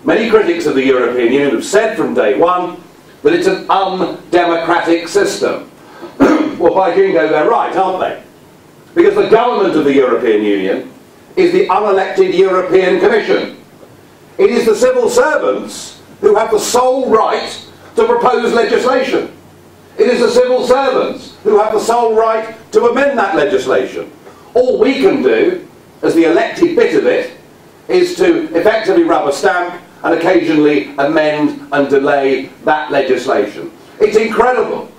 Many critics of the European Union have said from day one that it's an undemocratic system. Well, by jingo, they're right, aren't they? Because the government of the European Union is the unelected European Commission. It is the civil servants who have the sole right to propose legislation. It is the civil servants who have the sole right to amend that legislation. All we can do, as the elected bit of it, is to effectively rubber stamp and occasionally amend and delay that legislation. It's incredible.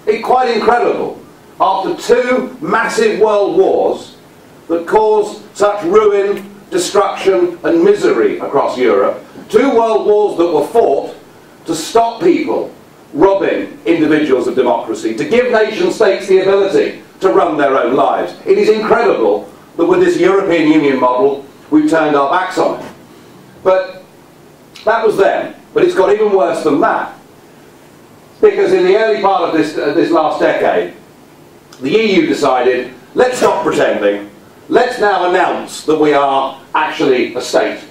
It's quite incredible. After two massive world wars that caused such ruin, destruction and misery across Europe, two world wars that were fought to stop people robbing individuals of democracy, to give nation states the ability to run their own lives. It is incredible that with this European Union model we've turned our backs on it. But that was then. But it's got even worse than that. Because in the early part of this last decade, the EU decided, let's stop pretending, let's now announce that we are actually a state.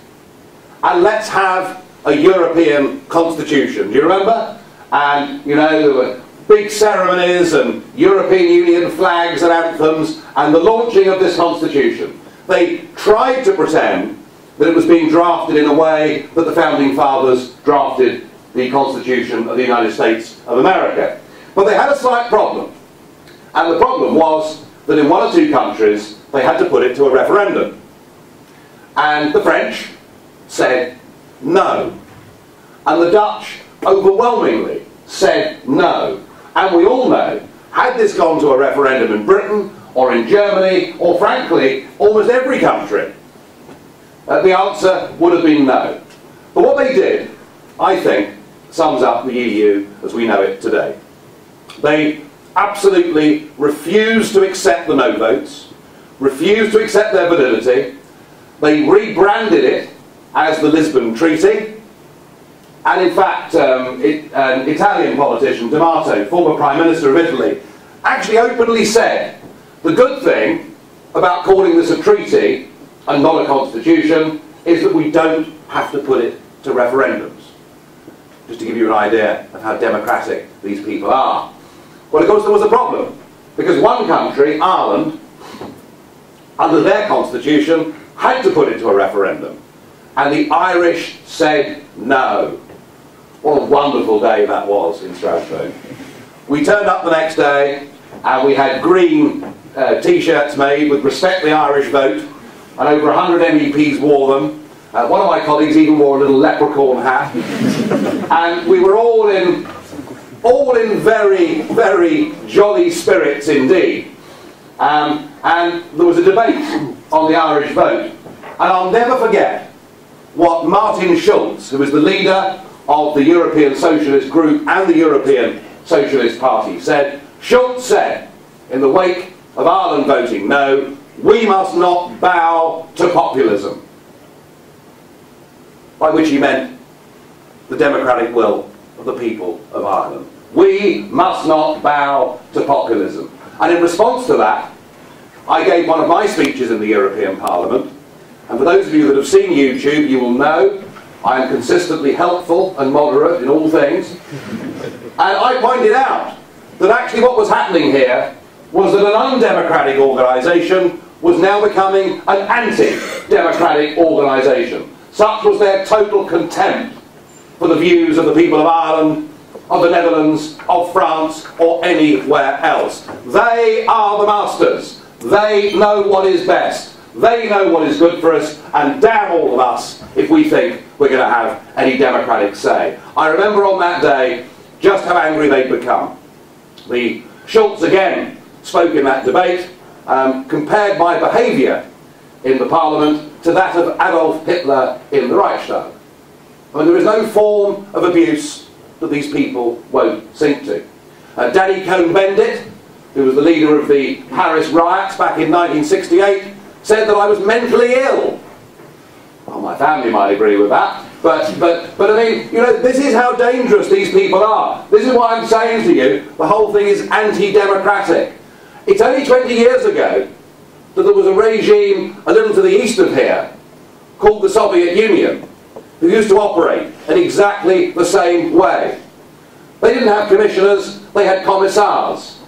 And let's have a European constitution. Do you remember? And, you know, there were big ceremonies and European Union flags and anthems and the launching of this constitution. They tried to pretend that it was being drafted in a way that the Founding Fathers drafted the Constitution of the United States of America. But they had a slight problem. And the problem was that in one or two countries they had to put it to a referendum. And the French said no. And the Dutch overwhelmingly said no. And we all know, had this gone to a referendum in Britain or in Germany or frankly almost every country, the answer would have been no. But what they did, I think, sums up the EU as we know it today. They absolutely refused to accept the no votes, refused to accept their validity. They rebranded it as the Lisbon Treaty. And in fact, an Italian politician, D'Amato, former Prime Minister of Italy, actually openly said the good thing about calling this a treaty and not a constitution is that we don't have to put it to referendums. Just to give you an idea of how democratic these people are. Well, of course, there was a problem, because one country, Ireland, under their constitution, had to put it to a referendum. And the Irish said no. What a wonderful day that was in Strasbourg. We turned up the next day, and we had green T-shirts made with Respect the Irish Vote, and over 100 MEPs wore them. One of my colleagues even wore a little leprechaun hat. And we were all in very, very jolly spirits indeed. And there was a debate on the Irish vote. And I'll never forget what Martin Schulz, who was the leader of the European Socialist Group and the European Socialist Party, said. Schulz said, in the wake of Ireland voting no, we must not bow to populism. By which he meant the democratic will of the people of Ireland. We must not bow to populism. And in response to that, I gave one of my speeches in the European Parliament. And for those of you that have seen YouTube, you will know I am consistently helpful and moderate in all things. And I pointed out that actually what was happening here was that an undemocratic organisation was now becoming an anti-democratic organisation. Such was their total contempt for the views of the people of Ireland, of the Netherlands, of France, or anywhere else. They are the masters. They know what is best. They know what is good for us, and damn all of us if we think we're going to have any democratic say. I remember on that day just how angry they'd become. The Schulz again spoke in that debate, compared my behaviour in the Parliament to that of Adolf Hitler in the Reichstag. I mean, there is no form of abuse that these people won't sink to. Danny Cohn-Bendit, who was the leader of the Paris riots back in 1968, said that I was mentally ill. Well, my family might agree with that, but I mean, you know, this is how dangerous these people are. This is what I'm saying to you. The whole thing is anti-democratic. It's only 20 years ago that there was a regime a little to the east of here called the Soviet Union, who used to operate in exactly the same way. They didn't have commissioners, they had commissars.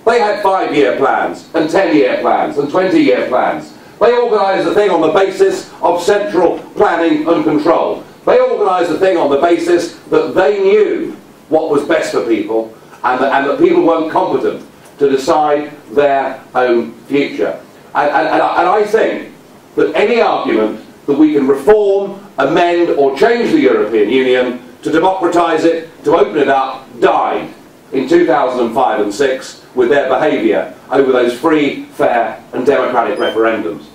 They had 5-year plans, and 10-year plans, and 20-year plans. They organised the thing on the basis of central planning and control. They organised the thing on the basis that they knew what was best for people, and that people weren't competent to decide their own future. And I think that any argument that we can reform, amend or change the European Union, to democratise it, to open it up, died in 2005 and 6 with their behaviour over those free, fair and democratic referendums.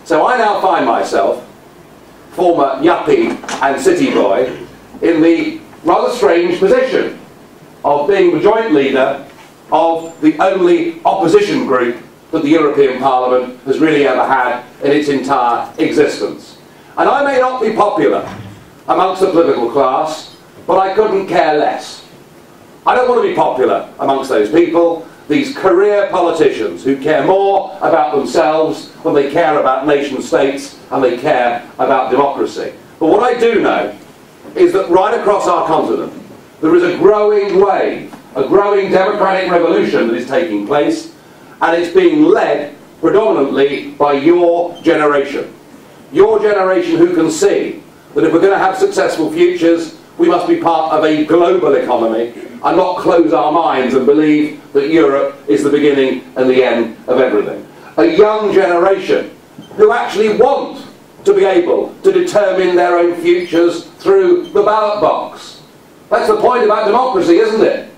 So I now find myself, former yuppie and city boy, in the rather strange position of being the joint leader of the only opposition group that the European Parliament has really ever had in its entire existence. And I may not be popular amongst the political class, but I couldn't care less. I don't want to be popular amongst those people, these career politicians who care more about themselves than they care about nation states and they care about democracy. But what I do know is that right across our continent there is a growing wave, a growing democratic revolution that is taking place, and it's being led predominantly by your generation. Your generation who can see that if we're going to have successful futures, we must be part of a global economy and not close our minds and believe that Europe is the beginning and the end of everything. A young generation who actually want to be able to determine their own futures through the ballot box. That's the point about democracy, isn't it?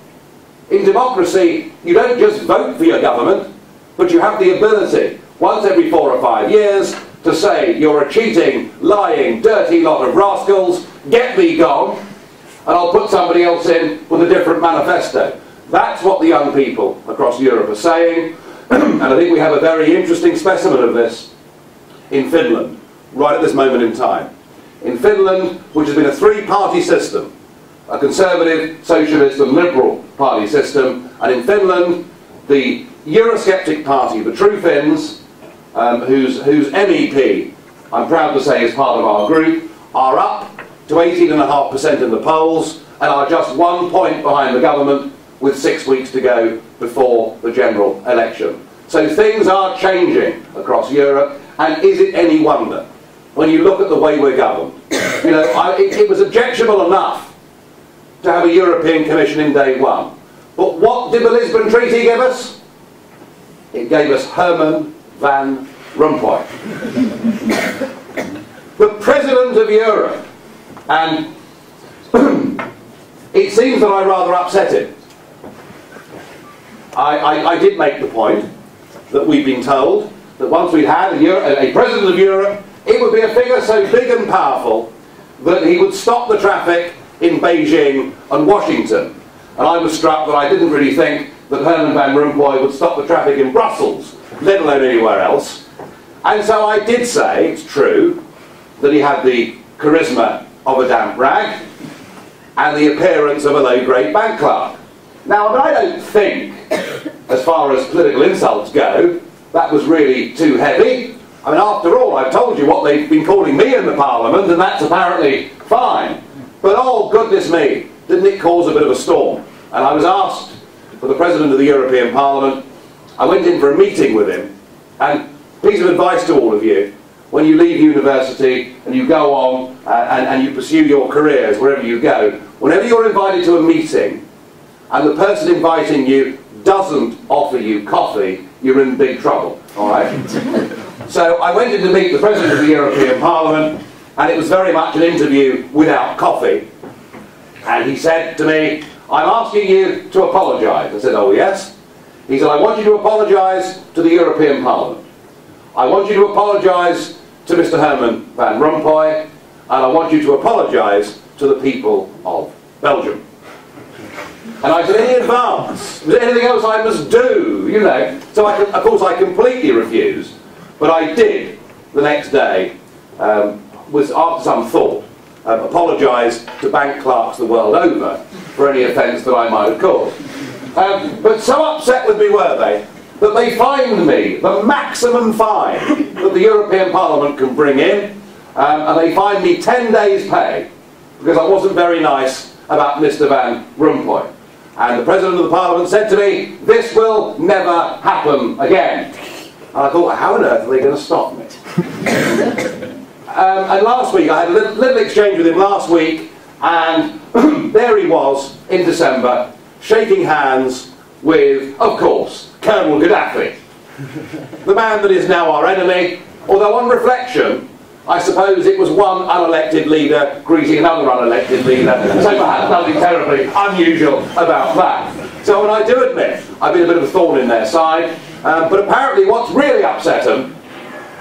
In democracy, you don't just vote for your government, but you have the ability, once every 4 or 5 years, to say you're a cheating, lying, dirty lot of rascals, get thee gone, and I'll put somebody else in with a different manifesto. That's what the young people across Europe are saying, and I think we have a very interesting specimen of this in Finland, right at this moment in time. In Finland, which has been a 3-party system, a conservative, socialist and liberal party system, and in Finland, the Eurosceptic party, the True Finns, whose MEP, I'm proud to say is part of our group, are up to 18.5% in the polls and are just 1 point behind the government with 6 weeks to go before the general election. So things are changing across Europe, and is it any wonder when you look at the way we're governed? You know, it was objectionable enough to have a European Commission in day one, but what did the Lisbon Treaty give us? It gave us Herman van Rompuy, the President of Europe. And it seems that I rather upset him. I did make the point that we've been told that once we'd had a President of Europe, it would be a figure so big and powerful that he would stop the traffic in Beijing and Washington. And I was struck that I didn't really think that Herman van Rompuy would stop the traffic in Brussels, let alone anywhere else. And so I did say, it's true, that he had the charisma of a damp rag and the appearance of a low-grade bank clerk. Now, I don't think, as far as political insults go, that was really too heavy. I mean, after all, I've told you what they've been calling me in the Parliament, and that's apparently fine. But oh, goodness me, didn't it cause a bit of a storm? And I was asked for the President of the European Parliament. I went in for a meeting with him, and piece of advice to all of you: when you leave university and you go on and you pursue your careers wherever you go, whenever you're invited to a meeting and the person inviting you doesn't offer you coffee, you're in big trouble, all right? So I went in to meet the President of the European Parliament, and it was very much an interview without coffee. And he said to me, "I'm asking you to apologise." I said, "Oh yes?" He said, "I want you to apologise to the European Parliament. I want you to apologise to Mr. Herman van Rompuy, and I want you to apologise to the people of Belgium." And I said, "In advance, is there anything else I must do?" You know. So of course I completely refused, but I did the next day, after some thought, apologise to bank clerks the world over for any offence that I might have caused. But so upset with me were they, that they fined me the maximum fine that the European Parliament can bring in and they fined me 10 days' pay because I wasn't very nice about Mr. Van Rompuy. And the President of the Parliament said to me, "This will never happen again." And I thought, how on earth are they going to stop me? And last week, I had a little exchange with him last week, and there he was in December, shaking hands with, of course, Colonel Gaddafi, the man that is now our enemy, although on reflection, I suppose it was one unelected leader greeting another unelected leader, so perhaps nothing terribly unusual about that. So, and I do admit, I've been a bit of a thorn in their side, but apparently what's really upset them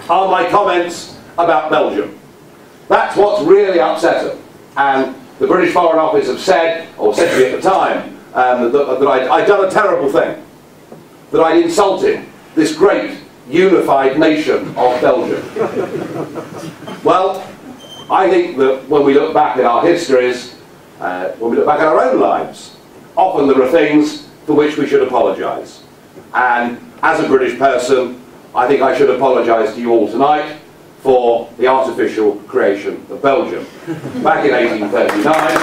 are my comments about Belgium. That's what's really upset them. And the British Foreign Office have said, or said to me at the time, that I'd done a terrible thing, that I'd insulted this great unified nation of Belgium. Well, I think that when we look back at our histories, when we look back at our own lives, often there are things for which we should apologise. And as a British person, I think I should apologise to you all tonight for the artificial creation of Belgium. Back in 1839,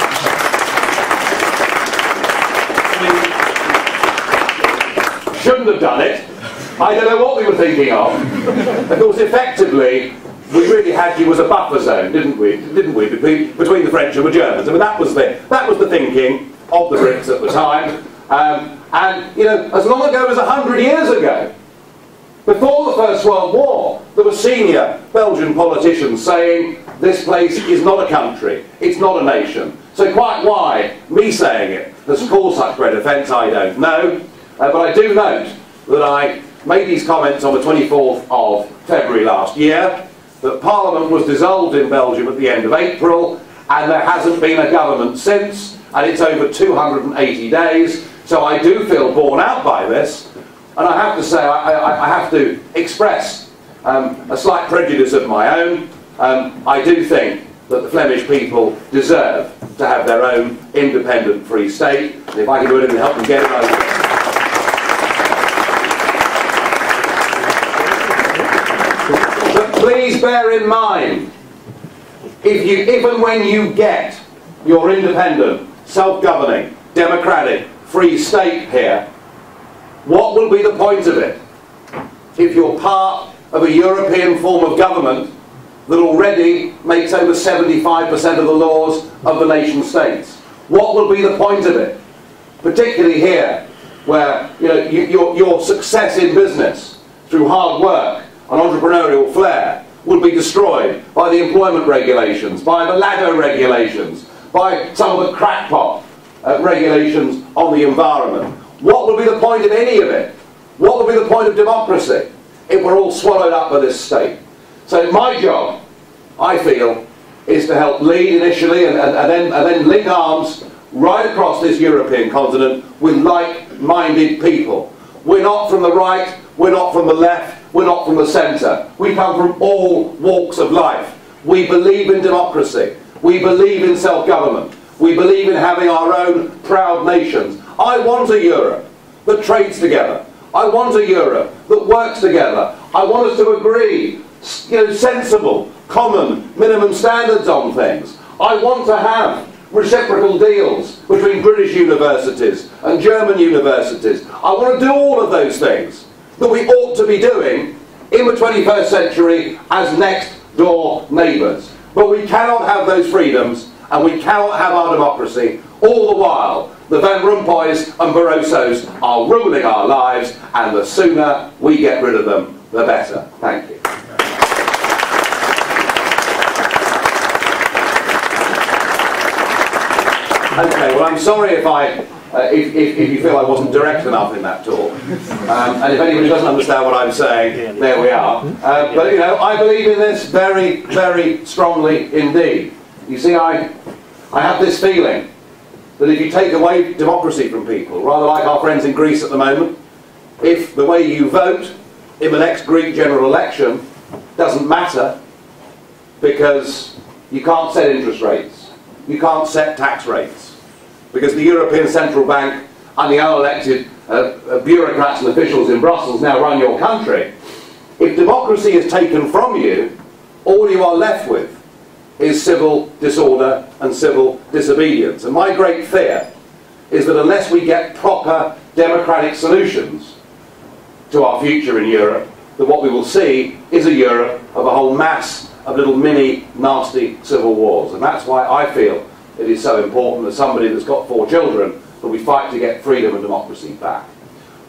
shouldn't have done it. I don't know what we were thinking of. Of course, effectively, we really had you as a buffer zone, didn't we? Between the French and the Germans. I mean, that was the thinking of the Brits at the time. And you know, as long ago as 100 years ago, before the First World War, there were senior Belgian politicians saying, "This place is not a country, it's not a nation." So quite why me saying it has caused such great offence, I don't know. But I do note that I made these comments on the 24th of February last year, that Parliament was dissolved in Belgium at the end of April, and there hasn't been a government since, and it's over 280 days, so I do feel borne out by this, and I have to say, I have to express a slight prejudice of my own. I do think that the Flemish people deserve to have their own independent free state, and if I can do anything to help them get it, I will. Please bear in mind, if and when you get your independent, self-governing, democratic, free state here, what will be the point of it if you're part of a European form of government that already makes over 75% of the laws of the nation states? What will be the point of it? Particularly here, where you know, your success in business through hard work and entrepreneurial flair would be destroyed by the employment regulations, by the ladder regulations, by some of the crackpot regulations on the environment. What would be the point of any of it? What would be the point of democracy if we're all swallowed up by this state? So my job, I feel, is to help lead initially and then link arms right across this European continent with like-minded people. We're not from the right, we're not from the left, we're not from the centre. We come from all walks of life. We believe in democracy. We believe in self-government. We believe in having our own proud nations. I want a Europe that trades together. I want a Europe that works together. I want us to agree, sensible, common, minimum standards on things. I want to have reciprocal deals between British universities and German universities. I want to do all of those things that we ought to be doing in the 21st century as next door neighbours. But we cannot have those freedoms and we cannot have our democracy all the while the Van Rompuys and Barrosos are ruling our lives, and the sooner we get rid of them, the better. Thank you. Okay, well, I'm sorry if you feel I wasn't direct enough in that talk, and if anybody doesn't understand what I'm saying, there we are. But you know, I believe in this very, very strongly indeed. You see, I have this feeling that if you take away democracy from people, rather like our friends in Greece at the moment, if the way you vote in the next Greek general election doesn't matter, because you can't set interest rates, you can't set tax rates, because the European Central Bank and the unelected bureaucrats and officials in Brussels now run your country. If democracy is taken from you, all you are left with is civil disorder and civil disobedience. And my great fear is that unless we get proper democratic solutions to our future in Europe, that what we will see is a Europe of a whole mass of little mini nasty civil wars. And that's why I feel it is so important that somebody that's got 4 children that we fight to get freedom and democracy back.